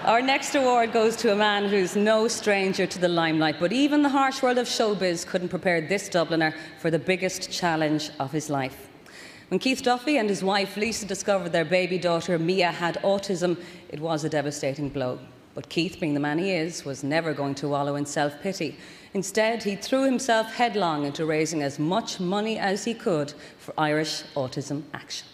Our next award goes to a man who's no stranger to the limelight, but even the harsh world of showbiz couldn't prepare this Dubliner for the biggest challenge of his life. When Keith Duffy and his wife Lisa discovered their baby daughter Mia had autism, it was a devastating blow. But Keith, being the man he is, was never going to wallow in self-pity. Instead, he threw himself headlong into raising as much money as he could for Irish Autism Action.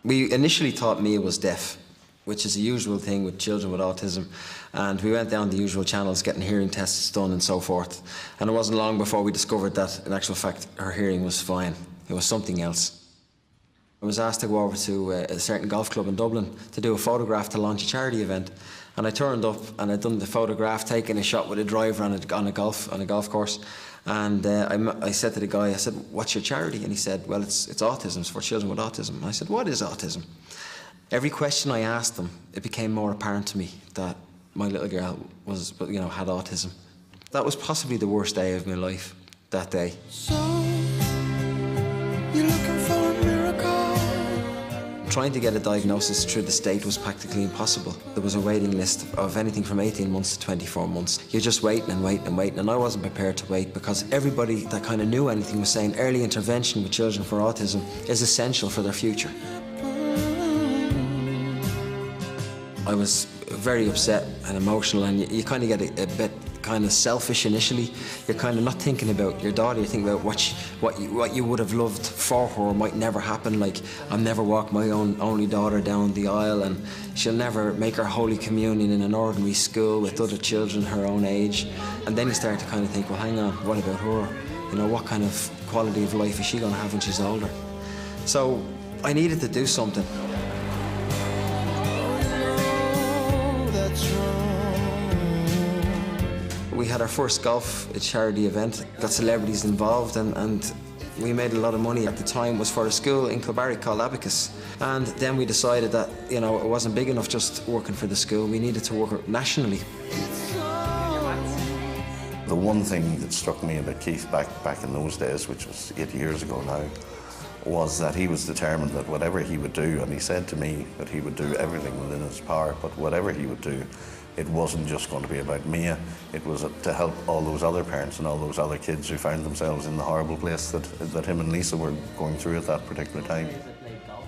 We initially thought Mia was deaf, which is a usual thing with children with autism, and we went down the usual channels getting hearing tests done and so forth. And it wasn't long before we discovered that, in actual fact, her hearing was fine. It was something else. I was asked to go over to a certain golf club in Dublin to do a photograph to launch a charity event. And I turned up and I'd done the photograph, taking a shot with a driver on a golf course. And I said to the guy, I said, "What's your charity?" And he said, "Well, it's autism, it's for children with autism." And I said, "What is autism?" Every question I asked them, it became more apparent to me that my little girl was, had autism. That was possibly the worst day of my life, that day. So, you're looking for a miracle? Trying to get a diagnosis through the state was practically impossible. There was a waiting list of anything from 18 months to 24 months. You're just waiting and waiting and waiting, and I wasn't prepared to wait because everybody that kind of knew anything was saying early intervention with children for autism is essential for their future. I was very upset and emotional, and you kind of get a bit kind of selfish initially. You're kind of not thinking about your daughter, you're thinking about what you would have loved for her might never happen. Like, I'll never walk my only daughter down the aisle, and she'll never make her Holy Communion in an ordinary school with other children her own age. And then you start to kind of think, well, hang on, what about her? What kind of quality of life is she going to have when she's older? So I needed to do something. We had our first golf charity event, got celebrities involved, and we made a lot of money. At the time, it was for a school in Kilbarry called Abacus. And then we decided that, it wasn't big enough just working for the school, we needed to work nationally. The one thing that struck me about Keith back in those days, which was 8 years ago now, was that he was determined that whatever he would do, and he said to me that he would do everything within his power, but whatever he would do, it wasn't just going to be about Mia, it was to help all those other parents and all those other kids who found themselves in the horrible place that him and Lisa were going through at that particular time.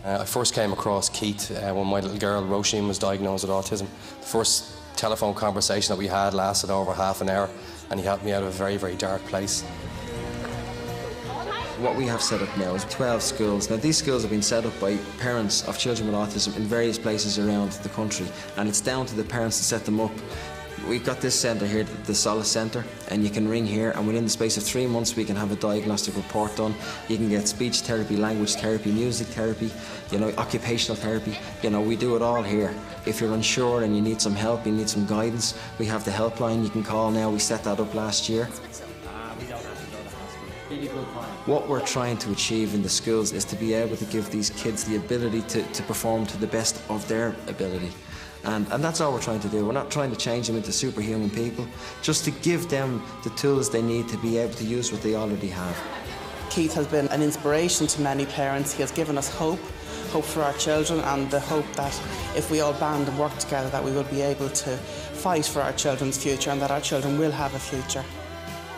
I first came across Keith when my little girl, Roisin, was diagnosed with autism. The first telephone conversation that we had lasted over half an hour, and he helped me out of a very, very dark place. What we have set up now is 12 schools. Now, these schools have been set up by parents of children with autism in various places around the country, and it's down to the parents to set them up. We've got this centre here, the Solace Centre, and you can ring here, and within the space of 3 months we can have a diagnostic report done. You can get speech therapy, language therapy, music therapy, occupational therapy. We do it all here. If you're unsure and you need some help, you need some guidance, we have the helpline you can call now. We set that up last year. What we're trying to achieve in the schools is to be able to give these kids the ability to perform to the best of their ability. And that's all we're trying to do. We're not trying to change them into superhuman people, just to give them the tools they need to be able to use what they already have. Keith has been an inspiration to many parents. He has given us hope for our children, and the hope that if we all band and work together that we will be able to fight for our children's future and that our children will have a future.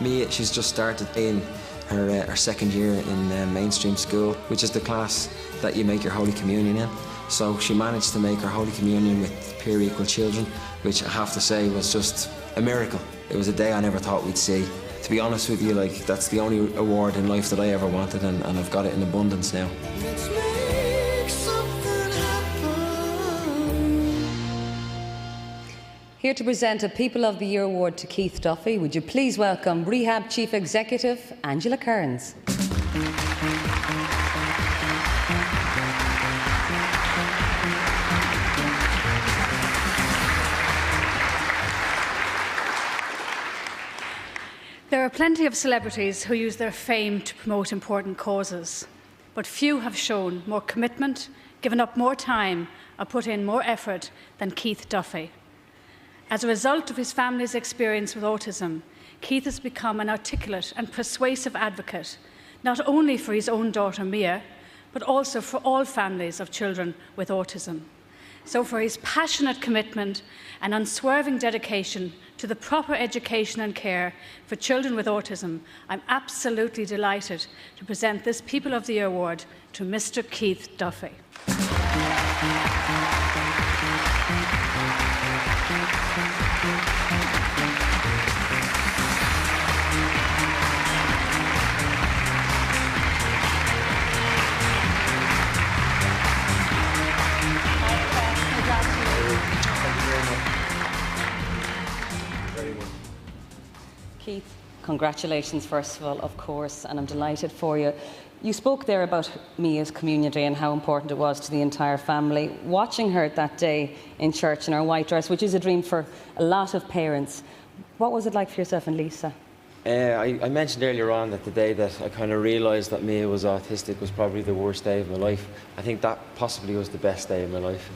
Mia, she's just started in her second year in mainstream school, which is the class that you make your Holy Communion in. So she managed to make her Holy Communion with peer equal children, which I have to say was just a miracle. It was a day I never thought we'd see. To be honest with you, that's the only award in life that I ever wanted, and I've got it in abundance now. Here to present a People of the Year award to Keith Duffy, would you please welcome Rehab Chief Executive Angela Kearns. There are plenty of celebrities who use their fame to promote important causes, but few have shown more commitment, given up more time, and put in more effort than Keith Duffy. As a result of his family's experience with autism, Keith has become an articulate and persuasive advocate, not only for his own daughter Mia, but also for all families of children with autism. So for his passionate commitment and unswerving dedication to the proper education and care for children with autism, I'm absolutely delighted to present this People of the Year award to Mr. Keith Duffy. Keith, congratulations first of all, of course, and I'm delighted for you. You spoke there about Mia's communion day and how important it was to the entire family. Watching her that day in church in her white dress, which is a dream for a lot of parents, what was it like for yourself and Lisa? I mentioned earlier on that the day that I kind of realised that Mia was autistic was probably the worst day of my life. I think that possibly was the best day of my life.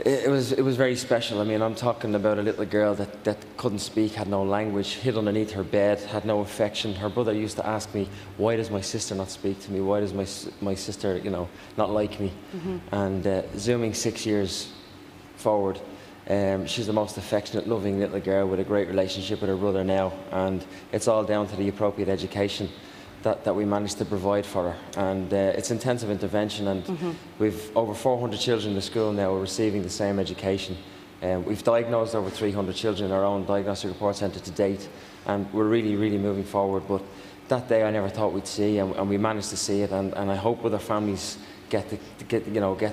It was very special. I mean, I'm talking about a little girl that couldn't speak, had no language, hid underneath her bed, had no affection. Her brother used to ask me, why does my sister not speak to me? Why does my sister, you know, not like me? And zooming 6 years forward, she's the most affectionate, loving little girl with a great relationship with her brother now. And it's all down to the appropriate education that we managed to provide for her, and it's intensive intervention, and we've over 400 children in the school now are receiving the same education. We've diagnosed over 300 children in our own diagnostic report centre to date, and we're really moving forward. But that day I never thought we'd see, and we managed to see it, and I hope other families get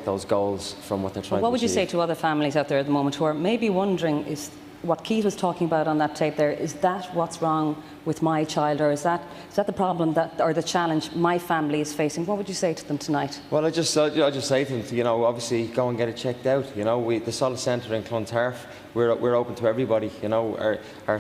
those goals from what they're trying to achieve. What would you say to other families out there at the moment who are maybe wondering, is what Keith was talking about on that tape there, is that what's wrong with my child, or is that the problem or the challenge my family is facing? What would you say to them tonight? Well, I just say to them, you know, obviously go and get it checked out. You know, the Solace Centre in Clontarf, we're open to everybody. You know, our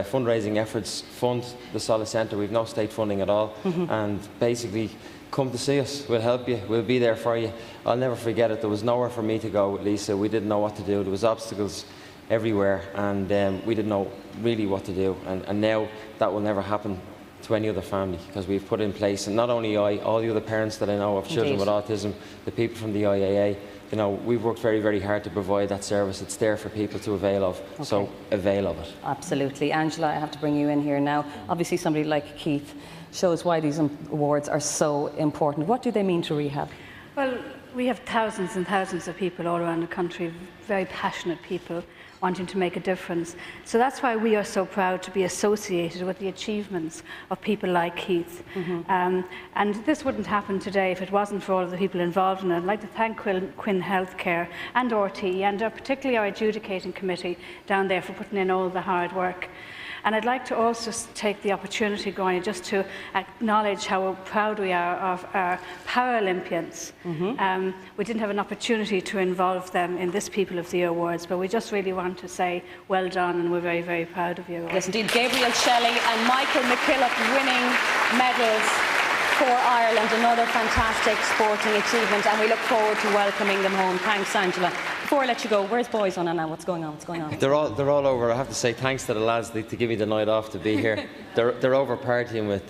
fundraising efforts fund the Solace Centre. We've no state funding at all, and basically, come to see us. We'll help you. We'll be there for you. I'll never forget it. There was nowhere for me to go with Lisa. We didn't know what to do. There was obstacles everywhere, and we didn't know really what to do. And now that will never happen to any other family, because we've put in place, and not only I, all the other parents that I know of children with autism, the people from the IAA, you know, we've worked very hard to provide that service. It's there for people to avail of, so avail of it. Absolutely. Angela, I have to bring you in here now. Obviously somebody like Keith shows why these awards are so important. What do they mean to Rehab? Well, we have thousands and thousands of people all around the country, very passionate people wanting to make a difference. So that's why we are so proud to be associated with the achievements of people like Keith. And this wouldn't happen today if it wasn't for all of the people involved in it. I'd like to thank Quinn Healthcare and RT, and particularly our adjudicating committee down there for putting in all the hard work. And I'd like to also take the opportunity, Gráinne, just to acknowledge how proud we are of our Paralympians. We didn't have an opportunity to involve them in this People of the Year Awards, but we just really want to say well done, and we're very proud of you. Yes, indeed. Gabriel Shelley and Michael McKillop winning medals for Ireland. Another fantastic sporting achievement, and we look forward to welcoming them home. Thanks, Angela. Before I let you go, where's Boyzone now? What's going on? They're all over. I have to say thanks to the lads to give me the night off to be here. they're over partying with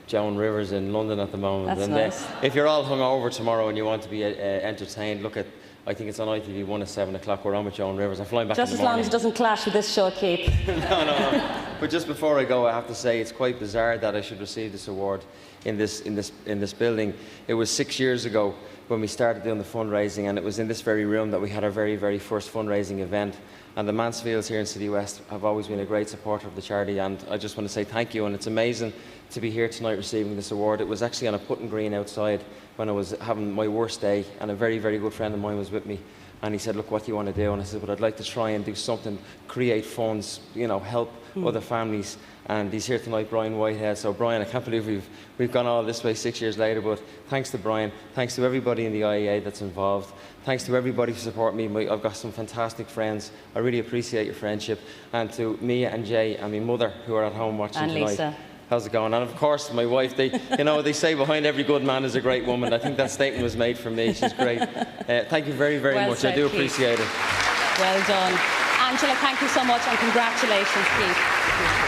Joan Rivers in London at the moment. That's nice. If you're all hungover tomorrow and you want to be entertained, look at, I think it's on ITV1 at 7 o'clock. We're on with Joan Rivers. I'm flying back just in the morning. Just as long as it doesn't clash with this show, Keith. No. But just before I go, I have to say it's quite bizarre that I should receive this award in this building. It was 6 years ago when we started doing the fundraising, and it was in this very room that we had our very first fundraising event. And the Mansfields here in City West have always been a great supporter of the charity, and I just want to say thank you. And it's amazing to be here tonight receiving this award. It was actually on a putting green outside when I was having my worst day, and a very good friend of mine was with me, and he said, look, what do you want to do? And I said, well, I'd like to try and do something, create funds, you know, help other families. And he's here tonight, Brian Whitehead. So Brian, I can't believe we've gone all this way 6 years later, but thanks to Brian, thanks to everybody in the IEA that's involved, thanks to everybody who support me. I've got some fantastic friends. I really appreciate your friendship. And to Mia and Jay and my mother who are at home watching and tonight. Lisa. How's it going? And of course, my wife, they say behind every good man is a great woman. I think that statement was made for me. She's great. Thank you very well much. Said, I do Keith. appreciate it. Well done. Angela, thank you so much, and congratulations, Keith.